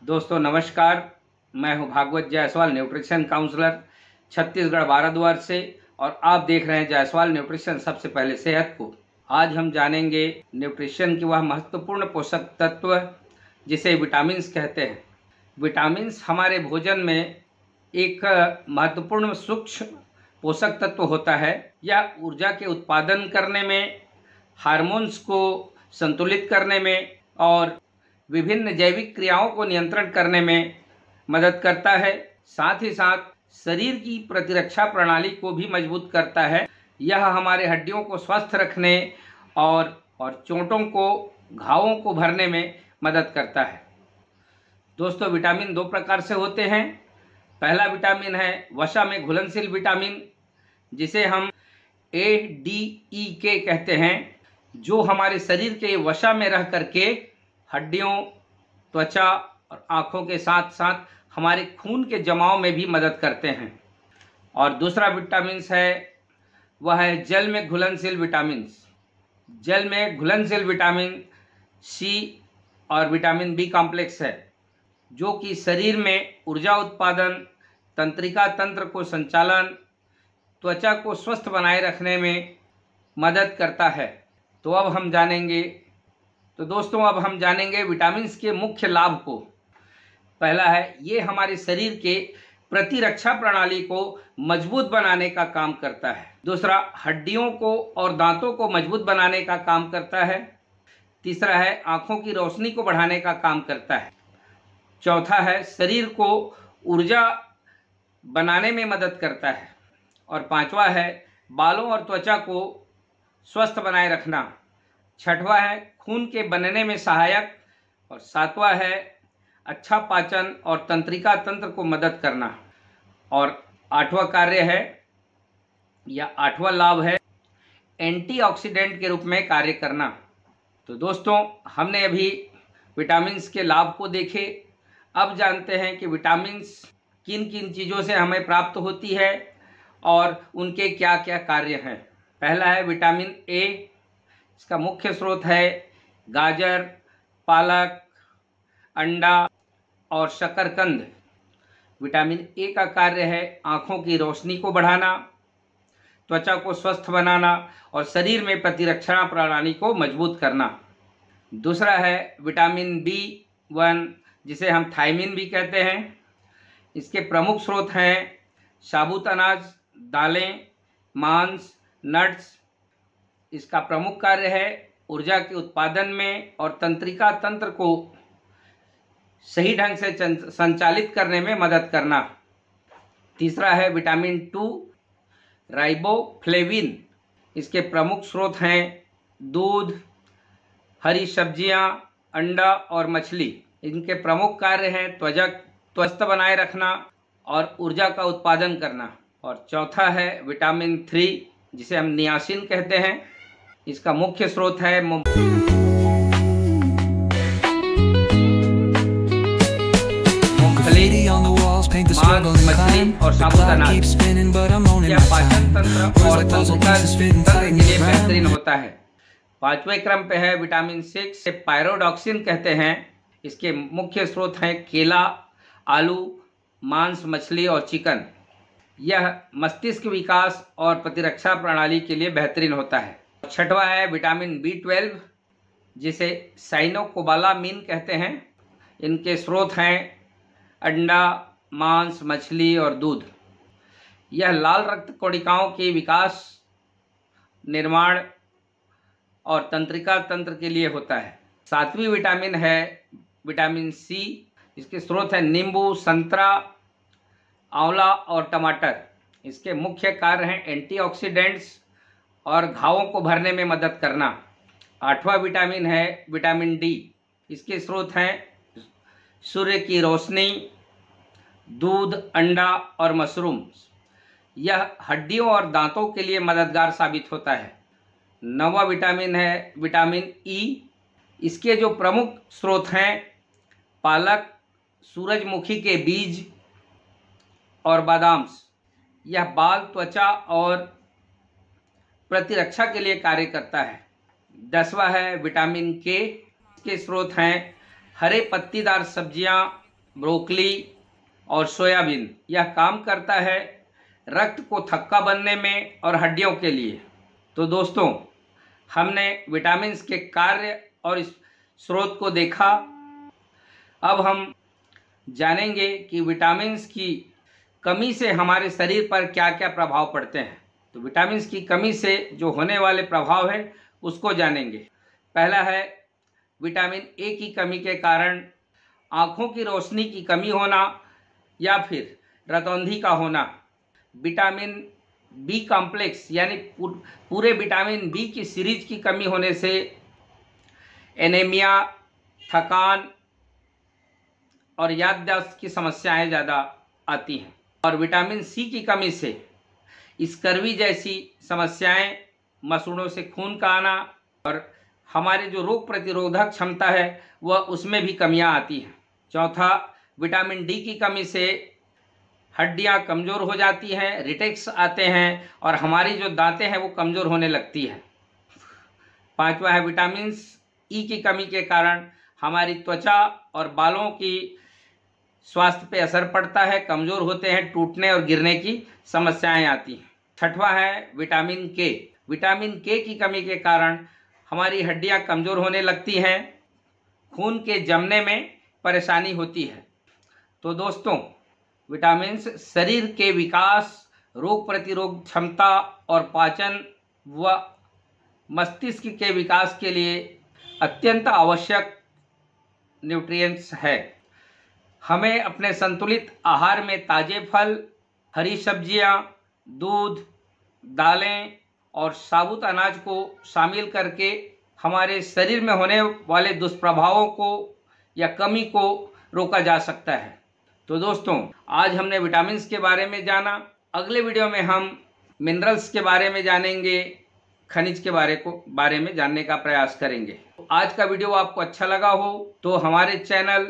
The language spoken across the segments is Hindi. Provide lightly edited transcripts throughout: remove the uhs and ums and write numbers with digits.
दोस्तों नमस्कार, मैं हूं भागवत जायसवाल, न्यूट्रिशन काउंसलर, छत्तीसगढ़ भारतवर्ष से। और आप देख रहे हैं जायसवाल न्यूट्रिशन, सबसे पहले सेहत को। आज हम जानेंगे न्यूट्रिशन की वह महत्वपूर्ण पोषक तत्व जिसे विटामिन्स कहते हैं। विटामिन्स हमारे भोजन में एक महत्वपूर्ण सूक्ष्म पोषक तत्व होता है। यह ऊर्जा के उत्पादन करने में, हार्मोन्स को संतुलित करने में और विभिन्न जैविक क्रियाओं को नियंत्रण करने में मदद करता है। साथ ही साथ शरीर की प्रतिरक्षा प्रणाली को भी मजबूत करता है। यह हमारे हड्डियों को स्वस्थ रखने और चोटों को, घावों को भरने में मदद करता है। दोस्तों, विटामिन दो प्रकार से होते हैं। पहला विटामिन है वसा में घुलनशील विटामिन, जिसे हम ADE कहते हैं, जो हमारे शरीर के वसा में रह करके हड्डियों, त्वचा और आँखों के साथ साथ हमारे खून के जमाव में भी मदद करते हैं। और दूसरा विटामिन्स है, वह है जल में घुलनशील विटामिन्स। जल में घुलनशील विटामिन C और विटामिन B कॉम्प्लेक्स है, जो कि शरीर में ऊर्जा उत्पादन, तंत्रिका तंत्र को संचालन, त्वचा को स्वस्थ बनाए रखने में मदद करता है। तो अब हम जानेंगे विटामिन्स के मुख्य लाभ को। पहला है, ये हमारे शरीर के प्रतिरक्षा प्रणाली को मजबूत बनाने का काम करता है। दूसरा, हड्डियों को और दांतों को मजबूत बनाने का काम करता है। तीसरा है, आँखों की रोशनी को बढ़ाने का काम करता है। चौथा है, शरीर को ऊर्जा बनाने में मदद करता है। और पांचवा है, बालों और त्वचा को स्वस्थ बनाए रखना। छठवां है, खून के बनने में सहायक। और सातवां है, अच्छा पाचन और तंत्रिका तंत्र को मदद करना। और आठवां कार्य है या आठवां लाभ है, एंटीऑक्सीडेंट के रूप में कार्य करना। तो दोस्तों, हमने अभी विटामिन्स के लाभ को देखे। अब जानते हैं कि विटामिन्स किन किन चीज़ों से हमें प्राप्त होती है और उनके क्या क्या कार्य हैं। पहला है विटामिन A। इसका मुख्य स्रोत है गाजर, पालक, अंडा और शकरकंद। विटामिन A का कार्य है आँखों की रोशनी को बढ़ाना, त्वचा को स्वस्थ बनाना और शरीर में प्रतिरक्षा प्रणाली को मजबूत करना। दूसरा है विटामिन B1, जिसे हम थायमिन भी कहते हैं। इसके प्रमुख स्रोत हैं साबुत अनाज, दालें, मांस, नट्स। इसका प्रमुख कार्य है ऊर्जा के उत्पादन में और तंत्रिका तंत्र को सही ढंग से संचालित करने में मदद करना। तीसरा है विटामिन 2, राइबोफ्लेविन। इसके प्रमुख स्रोत हैं दूध, हरी सब्जियां, अंडा और मछली। इनके प्रमुख कार्य हैं त्वचा स्वस्थ बनाए रखना और ऊर्जा का उत्पादन करना। और चौथा है विटामिन 3, जिसे हम नियासिन कहते हैं। इसका मुख्य स्रोत है मूंगफली मांस, मछली और साबुत अनाज। यह पाचन तंत्र और तंत्रिका तंत्र के लिए बेहतरीन होता है। पांचवें क्रम पे है विटामिन 6, से पायरोडॉक्सिन कहते हैं। इसके मुख्य स्रोत हैं केला, आलू, मांस, मछली और चिकन। यह मस्तिष्क विकास और प्रतिरक्षा प्रणाली के लिए बेहतरीन होता है। छठवां है विटामिन B12, जिसे साइनोकोबालामिन कहते हैं। इनके स्रोत हैं अंडा, मांस, मछली और दूध। यह लाल रक्त कोशिकाओं के विकास, निर्माण और तंत्रिका तंत्र के लिए होता है। सातवीं विटामिन है विटामिन C। इसके स्रोत हैं नींबू, संतरा, आंवला और टमाटर। इसके मुख्य कार्य हैं एंटीऑक्सीडेंट्स और घावों को भरने में मदद करना। आठवां विटामिन है विटामिन D। इसके स्रोत हैं सूर्य की रोशनी, दूध, अंडा और मशरूम। यह हड्डियों और दांतों के लिए मददगार साबित होता है। नौवां विटामिन है विटामिन E। इसके जो प्रमुख स्रोत हैं पालक, सूरजमुखी के बीज और बादाम। यह बाल, त्वचा और प्रतिरक्षा के लिए कार्य करता है। 10वां है विटामिन K। के स्रोत हैं हरे पत्तीदार सब्जियां, ब्रोकली और सोयाबीन यह काम करता है रक्त को थक्का बनने में और हड्डियों के लिए। तो दोस्तों, हमने विटामिन्स के कार्य और इस स्रोत को देखा। अब हम जानेंगे कि विटामिन्स की कमी से हमारे शरीर पर क्या क्या प्रभाव पड़ते हैं। तो विटामिन्स की कमी से जो होने वाले प्रभाव है उसको जानेंगे। पहला है विटामिन ए की कमी के कारण आँखों की रोशनी की कमी होना या फिर रतौंधी का होना। विटामिन बी कॉम्प्लेक्स यानी पूरे विटामिन बी की सीरीज की कमी होने से एनीमिया, थकान और याददाश्त की समस्याएं ज़्यादा आती हैं। और विटामिन सी की कमी से स्कर्वी जैसी समस्याएं, मसूड़ों से खून का आना और हमारे जो रोग प्रतिरोधक क्षमता है वह उसमें भी कमियां आती हैं। चौथा, विटामिन डी की कमी से हड्डियां कमज़ोर हो जाती हैं, रिटेक्स आते हैं और हमारी जो दांतें हैं वो कमज़ोर होने लगती है। पांचवा है विटामिन ई की कमी के कारण हमारी त्वचा और बालों की स्वास्थ्य पे असर पड़ता है, कमज़ोर होते हैं, टूटने और गिरने की समस्याएं आती हैं। छठवां है विटामिन के। विटामिन के की कमी के कारण हमारी हड्डियां कमज़ोर होने लगती हैं, खून के जमने में परेशानी होती है। तो दोस्तों, विटामिन्स शरीर के विकास, रोग प्रतिरोध क्षमता और पाचन व मस्तिष्क के विकास के लिए अत्यंत आवश्यक न्यूट्रिएंट्स है। हमें अपने संतुलित आहार में ताज़े फल, हरी सब्जियां, दूध, दालें और साबुत अनाज को शामिल करके हमारे शरीर में होने वाले दुष्प्रभावों को या कमी को रोका जा सकता है। तो दोस्तों, आज हमने विटामिन्स के बारे में जाना। अगले वीडियो में हम मिनरल्स के बारे में जानेंगे, खनिज के बारे में जानने का प्रयास करेंगे। आज का वीडियो आपको अच्छा लगा हो तो हमारे चैनल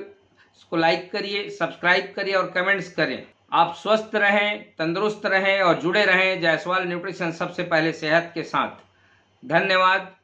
को लाइक करिए, सब्सक्राइब करिए और कमेंट्स करें। आप स्वस्थ रहें, तंदुरुस्त रहें और जुड़े रहें जायसवाल न्यूट्रिशन, सबसे पहले सेहत के साथ। धन्यवाद।